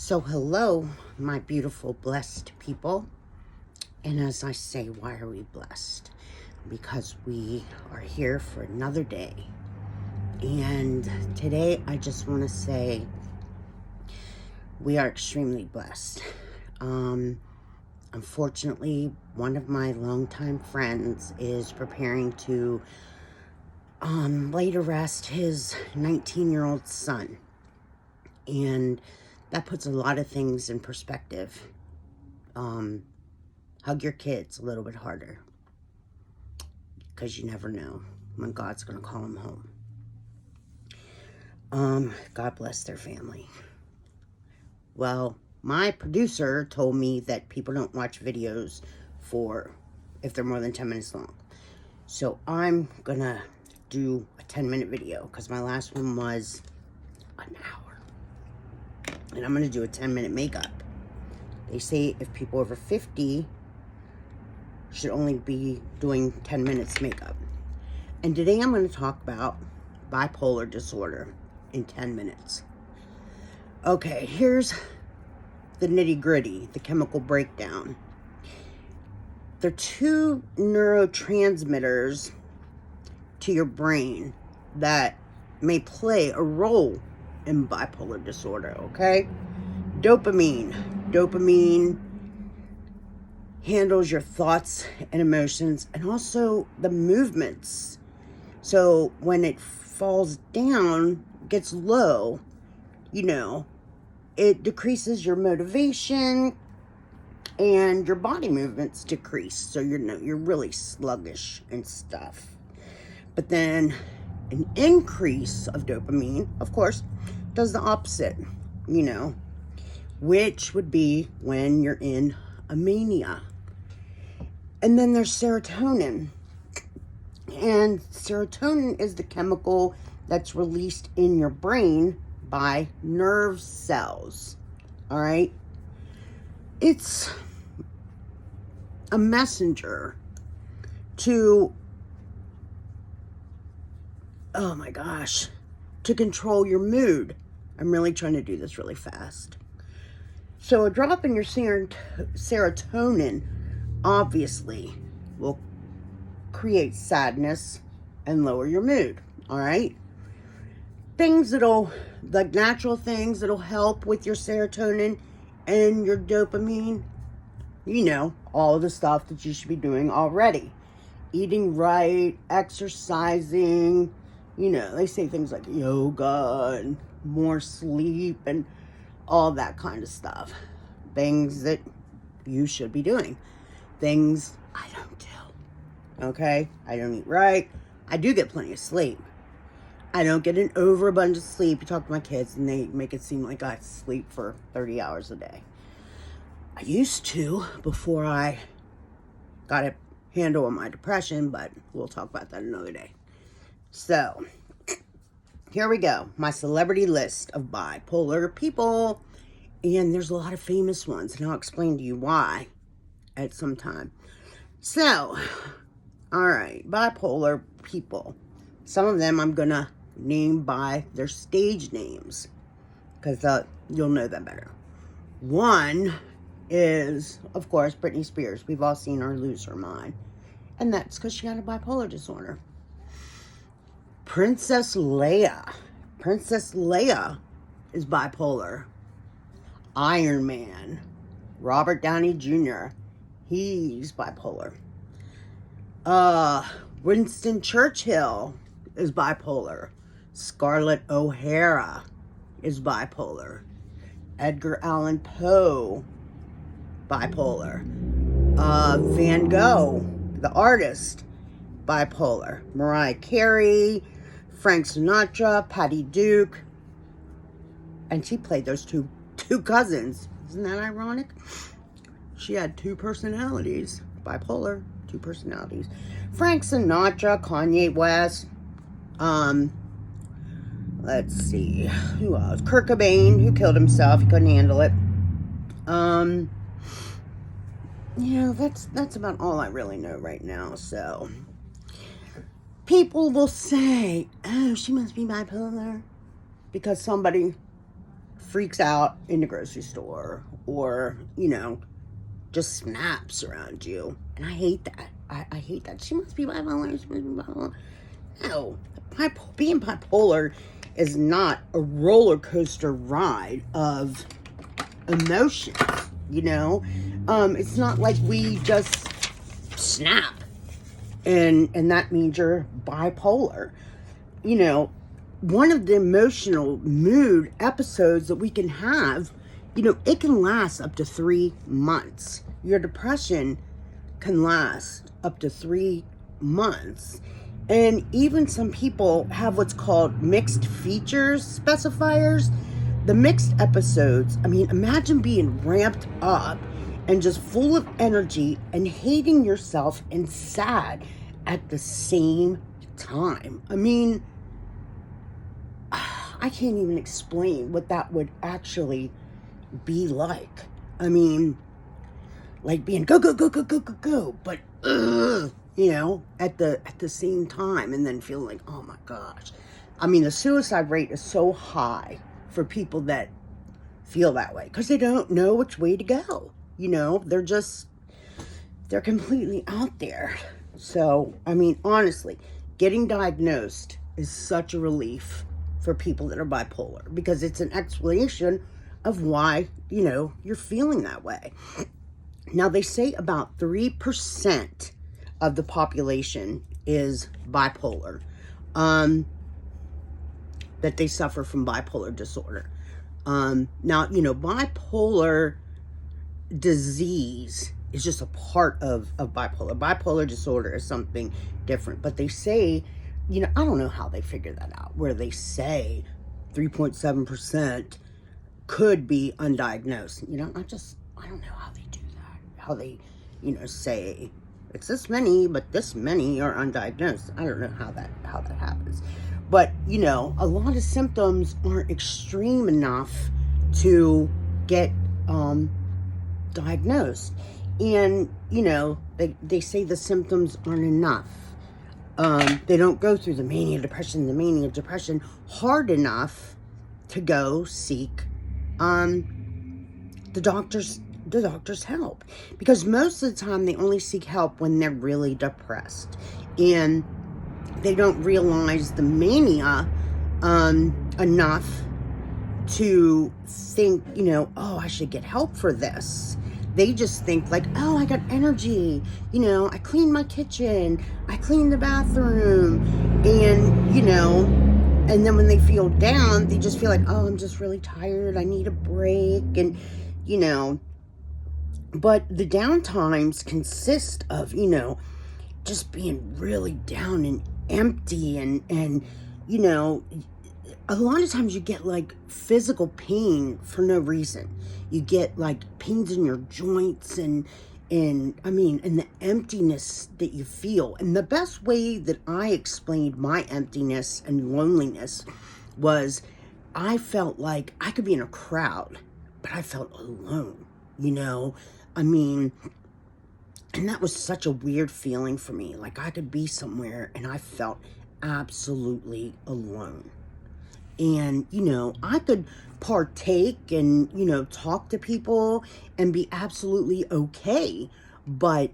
So hello, my beautiful, blessed people. And as I say, why are we blessed? Because we are here for another day. And today I just want to say we are extremely blessed. Unfortunately, one of my longtime friends is preparing to lay to rest his 19-year-old son. And that puts a lot of things in perspective. Hug your kids a little bit harder, because you never know when God's going to call them home. God bless their family. Well, my producer told me that people don't watch videos if they're more than 10 minutes long. So I'm going to do a 10-minute video, because my last one was an hour. And I'm going to do a 10-minute makeup. They say if people over 50 should only be doing 10 minutes makeup. And today I'm going to talk about bipolar disorder in 10 minutes. Okay, here's the nitty-gritty, the chemical breakdown. There are two neurotransmitters to your brain that may play a role in bipolar disorder, okay? Dopamine handles your thoughts and emotions, and also the movements. So when it falls down, gets low, it decreases your motivation and your body movements decrease. So you're really sluggish and stuff. But then an increase of dopamine, of course, does the opposite, which would be when you're in a mania. And then there's serotonin. And serotonin is the chemical that's released in your brain by nerve cells. All right? It's a messenger to, to control your mood. I'm really trying to do this really fast. So a drop in your serotonin obviously will create sadness and lower your mood, all right? Natural things that'll help with your serotonin and your dopamine, all of the stuff that you should be doing already. Eating right, exercising, they say things like yoga and more sleep and all that kind of stuff. Things that you should be doing. Things I don't do. Okay? I don't eat right. I do get plenty of sleep. I don't get an overabundance of sleep. You talk to my kids and they make it seem like I sleep for 30 hours a day. I used to before I got a handle on my depression, but we'll talk about that another day. So, here we go. My celebrity list of bipolar people. And there's a lot of famous ones, and I'll explain to you why at some time. So, all right, bipolar people. Some of them I'm going to name by their stage names, because you'll know them better. One is, of course, Britney Spears. We've all seen her lose her mind. And that's because she had a bipolar disorder. Princess Leia. Princess Leia is bipolar. Iron Man. Robert Downey Jr. He's bipolar. Winston Churchill is bipolar. Scarlett O'Hara is bipolar. Edgar Allan Poe, bipolar. Van Gogh, the artist, bipolar. Mariah Carey, Frank Sinatra, Patty Duke. And she played those two cousins. Isn't that ironic? She had two personalities. Bipolar, two personalities. Frank Sinatra, Kanye West. Let's see. Who else? Kurt Cobain, who killed himself. He couldn't handle it. That's about all I really know right now. So, people will say, oh, she must be bipolar, because somebody freaks out in the grocery store, or, you know, just snaps around you. And I hate that. I hate that. She must be bipolar. She must be bipolar. No. Being bipolar is not a roller coaster ride of emotions, you know? It's not like we just snap and that means you're bipolar. You know, one of the emotional mood episodes that we can have, you know, it can last up to 3 months. Your depression can last up to 3 months. And even some people have what's called mixed features specifiers. The mixed episodes, I mean, imagine being ramped up and just full of energy and hating yourself and sad at the same time. I mean, I can't even explain what that would actually be like. I mean, like being go, go, go, go, go, go, go, but you know, at the same time, and then feeling like, oh my gosh. I mean, the suicide rate is so high for people that feel that way because they don't know which way to go. You know, they're completely out there. So, I mean, honestly, getting diagnosed is such a relief for people that are bipolar because it's an explanation of why, you know, you're feeling that way. Now, they say about 3% of the population is bipolar, that they suffer from bipolar disorder. Now, you know, bipolar disease is just a part of bipolar. Bipolar disorder is something different, but they say, you know, I don't know how they figure that out, where they say 3.7% could be undiagnosed. You know, I don't know how they do that. How they, you know, say it's this many, but this many are undiagnosed. I don't know how that happens. But, you know, a lot of symptoms aren't extreme enough to get diagnosed. And, you know, they say the symptoms aren't enough. They don't go through the mania depression hard enough to go seek the doctor's help. Because most of the time they only seek help when they're really depressed. And they don't realize the mania enough to think, you know, oh, I should get help for this. They just think like, oh, I got energy. You know, I cleaned my kitchen. I cleaned the bathroom. And, you know, and then when they feel down, they just feel like, oh, I'm just really tired. I need a break. And, you know, but the down times consist of, you know, just being really down and empty and, you know, a lot of times you get like physical pain for no reason. You get like pains in your joints and the emptiness that you feel. And the best way that I explained my emptiness and loneliness was I felt like I could be in a crowd, but I felt alone, you know? I mean, and that was such a weird feeling for me. Like I could be somewhere and I felt absolutely alone. And, you know, I could partake and, you know, talk to people and be absolutely okay. But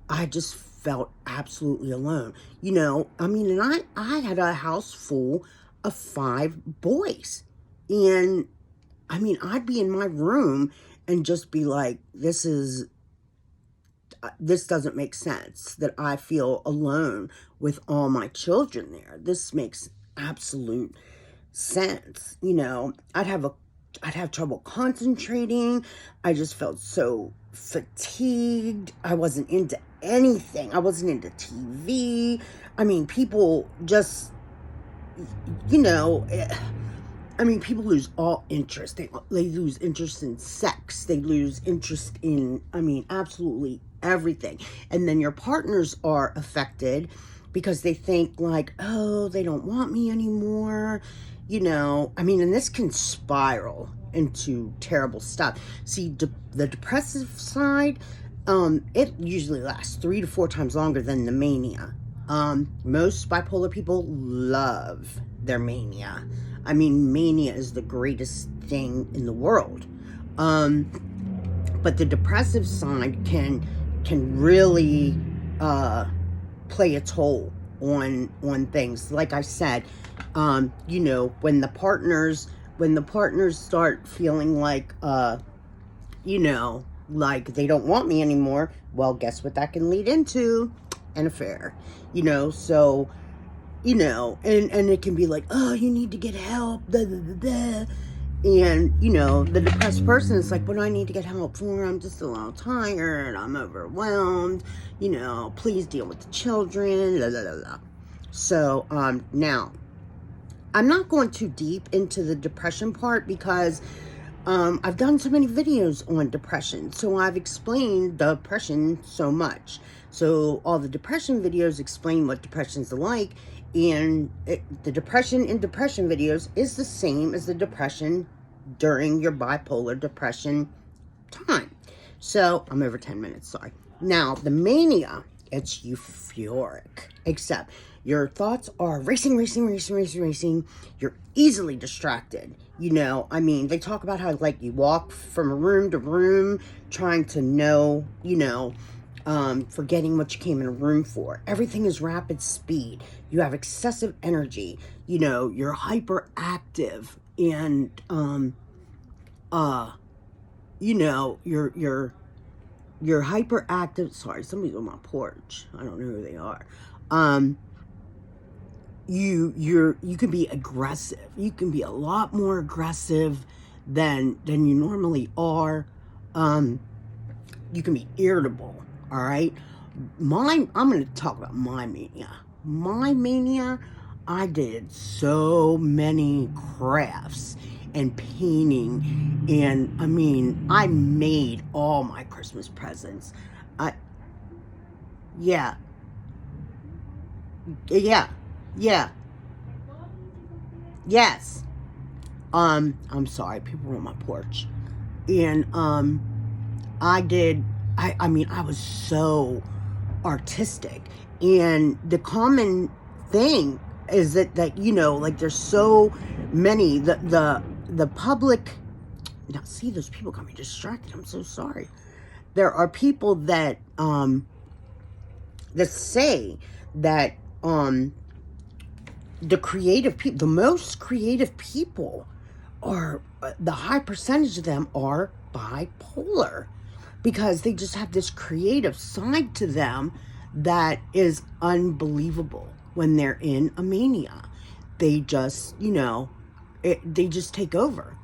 I just felt absolutely alone. You know, I mean, and I had a house full of 5 boys. And, I mean, I'd be in my room and just be like, this doesn't make sense that I feel alone with all my children there. This makes absolute sense. You know, I'd have trouble concentrating. I just felt so fatigued. I wasn't into anything. I wasn't into TV. I mean, people just, you know, I mean, people lose all interest. They lose interest in sex. They lose interest in, I mean, absolutely everything. And then your partners are affected because they think like, oh, they don't want me anymore. You know, I mean, and this can spiral into terrible stuff. See, the depressive side, it usually lasts 3 to 4 times longer than the mania. Most bipolar people love their mania. I mean, mania is the greatest thing in the world. But the depressive side can really play a toll on things. Like I said, you know, when the partners start feeling like you know, like they don't want me anymore, well, guess what that can lead into? An affair. You know, so, you know, and it can be like, oh, you need to get help, da, da, da, da. And, you know, the depressed person is like, what do I need to get help for? I'm just a little tired, I'm overwhelmed, you know, please deal with the children, la, la, la, la. So, now, I'm not going too deep into the depression part because I've done so many videos on depression, so I've explained depression so much. So all the depression videos explain what depression's like, and the depression in depression videos is the same as the depression during your bipolar depression time. So I'm over 10 minutes, sorry. Now, the mania, it's euphoric, except your thoughts are racing. You're easily distracted. You know, I mean, they talk about how, like, you walk from room to room trying to know, you know, forgetting what you came in a room for. Everything is rapid speed. You have excessive energy. You know, you're hyperactive, and, you know, you're hyperactive. Sorry, somebody's on my porch. I don't know who they are. You can be aggressive. You can be a lot more aggressive than you normally are. You can be irritable. All right. I'm going to talk about my mania. My mania, I did so many crafts and painting, and I mean, I made all my Christmas presents. Yeah. Yes. I'm sorry, people were on my porch. And I mean, I was so artistic. And the common thing is that you know, like, there's so many, the public, now see, those people got me distracted. I'm so sorry. There are people that say that the creative people, the most creative people, are the high percentage of them are bipolar, because they just have this creative side to them that is unbelievable. When they're in a mania, they just, you know, they just take over.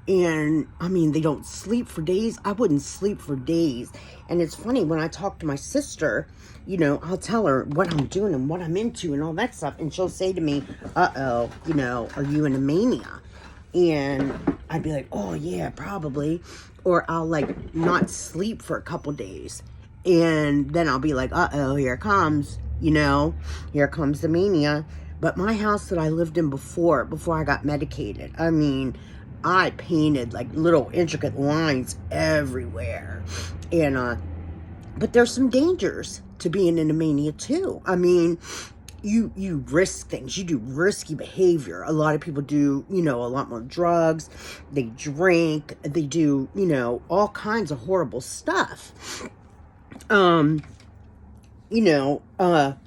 And I mean, they don't sleep for days. I wouldn't sleep for days. And it's funny, when I talk to my sister, you know, I'll tell her what I'm doing and what I'm into and all that stuff, and she'll say to me, uh-oh, you know, are you in a mania? And I'd be like, oh yeah, probably. Or I'll, like, not sleep for a couple days, and then I'll be like, uh-oh, here it comes, you know, here comes the mania. But my house that I lived in before I got medicated, I mean, I painted, like, little intricate lines everywhere. And but there's some dangers to being in a mania too. I mean, you risk things. You do risky behavior. A lot of people do, you know, a lot more drugs. They drink. They do, you know, all kinds of horrible stuff. You know,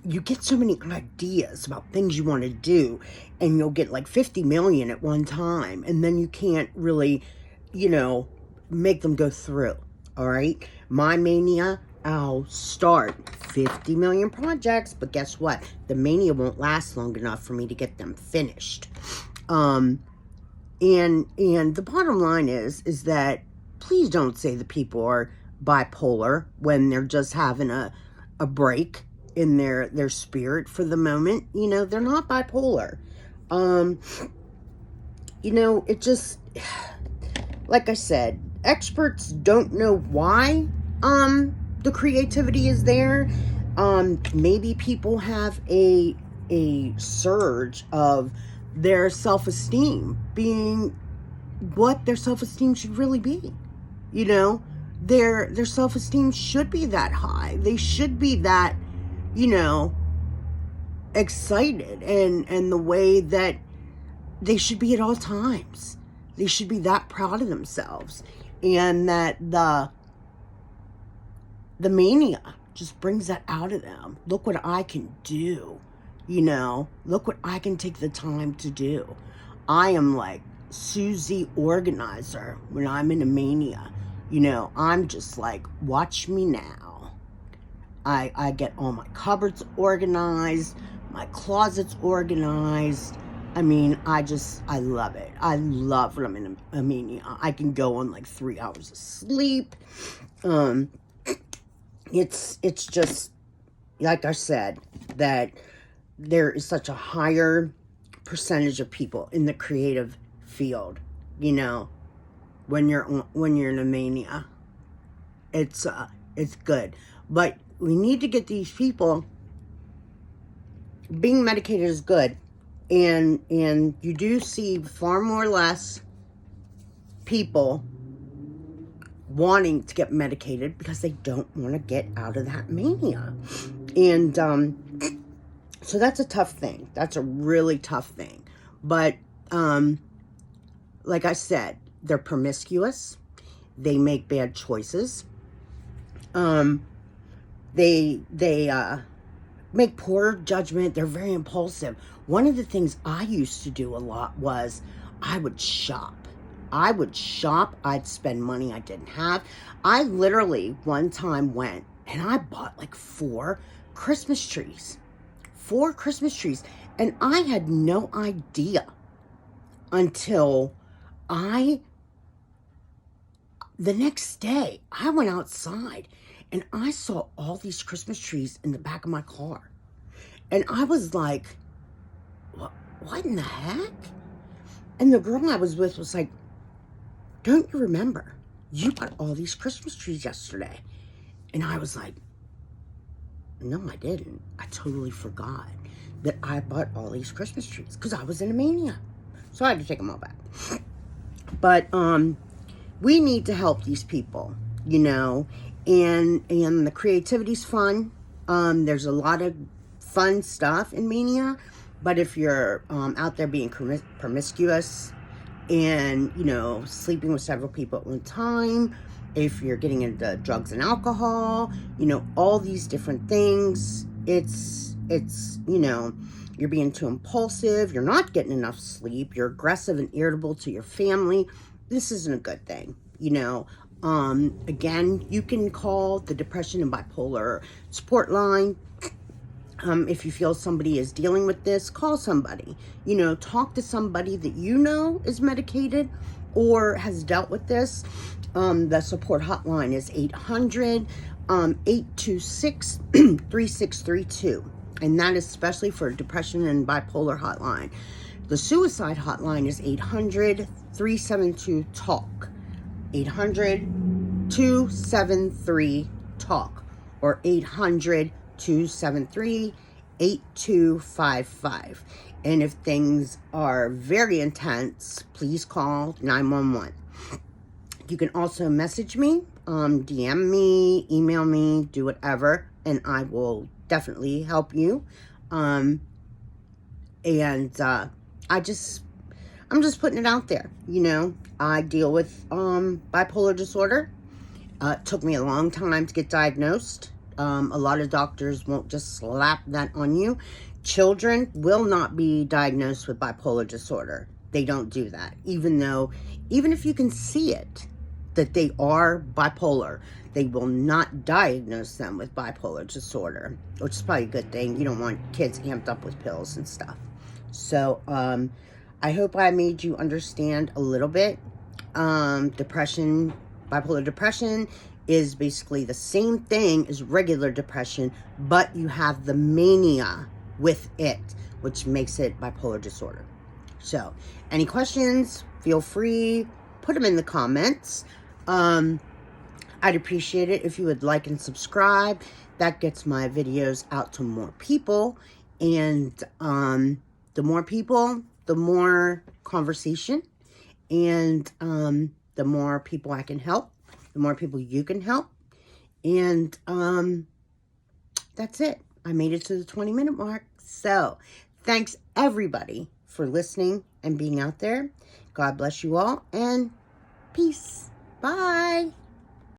you get so many ideas about things you want to do, and you'll get like 50 million at one time, and then you can't really, you know, make them go through. All right. My mania, I'll start 50 million projects, but guess what? The mania won't last long enough for me to get them finished. And the bottom line is that please don't say that people are bipolar when they're just having a break in their spirit for the moment. You know, they're not bipolar. You know, it just, like I said, experts don't know why the creativity is there. Maybe people have a surge of their self-esteem being what their self-esteem should really be. You know, their self-esteem should be that high. They should be that, you know, excited, and the way that they should be at all times. They should be that proud of themselves. And that the mania just brings that out of them. Look what I can do. Look what I can take the time to do. I am like Susie Organizer when I'm in a mania. I'm just like, watch me now. I get all my cupboards organized, my closets organized. I mean, I love it. I love when I'm in a mania. I can go on like 3 hours of sleep. It's just, like I said, that there is such a higher percentage of people in the creative field, when you're in a mania. It's good. But we need to get these people. Being medicated is good. And you do see far more or less people wanting to get medicated because they don't want to get out of that mania. And so that's a tough thing. That's a really tough thing. But like I said, they're promiscuous. They make bad choices. They make poor judgment. They're very impulsive. One of the things I used to do a lot was I would shop. I'd spend money I didn't have. I literally one time went and I bought like 4 Christmas trees. 4 Christmas trees. And I had no idea until the next day, I went outside and I saw all these Christmas trees in the back of my car. And I was like, what in the heck? And the girl I was with was like, don't you remember? You bought all these Christmas trees yesterday. And I was like, no, I didn't. I totally forgot that I bought all these Christmas trees because I was in a mania. So I had to take them all back. But we need to help these people, and the creativity's fun. There's a lot of fun stuff in mania, but if you're out there being promiscuous and, sleeping with several people at one time, if you're getting into drugs and alcohol, all these different things, it's you're being too impulsive, you're not getting enough sleep, you're aggressive and irritable to your family. This isn't a good thing, Again, you can call the depression and bipolar support line. If you feel somebody is dealing with this, call somebody. Talk to somebody that is medicated or has dealt with this. The support hotline is 800-826-3632. And that is especially for depression and bipolar hotline. The suicide hotline is 800-372-TALK. 800-273-TALK. Or 800-273-8255. And if things are very intense, please call 911. You can also message me, DM me, email me, do whatever, and I will definitely help you. I'm just putting it out there. I deal with bipolar disorder. It took me a long time to get diagnosed. A lot of doctors won't just slap that on you. Children will not be diagnosed with bipolar disorder. They don't do that. Even if you can see it, that they are bipolar, they will not diagnose them with bipolar disorder, which is probably a good thing. You don't want kids amped up with pills and stuff. So, I hope I made you understand a little bit. Depression, bipolar depression is basically the same thing as regular depression, but you have the mania with it, which makes it bipolar disorder. So, any questions, feel free, put them in the comments. I'd appreciate it if you would like and subscribe. That gets my videos out to more people. And the more people, the more conversation. And the more people I can help, the more people you can help. And that's it. I made it to the 20-minute mark. So, thanks everybody for listening and and being out there. God bless you all, and peace. Bye.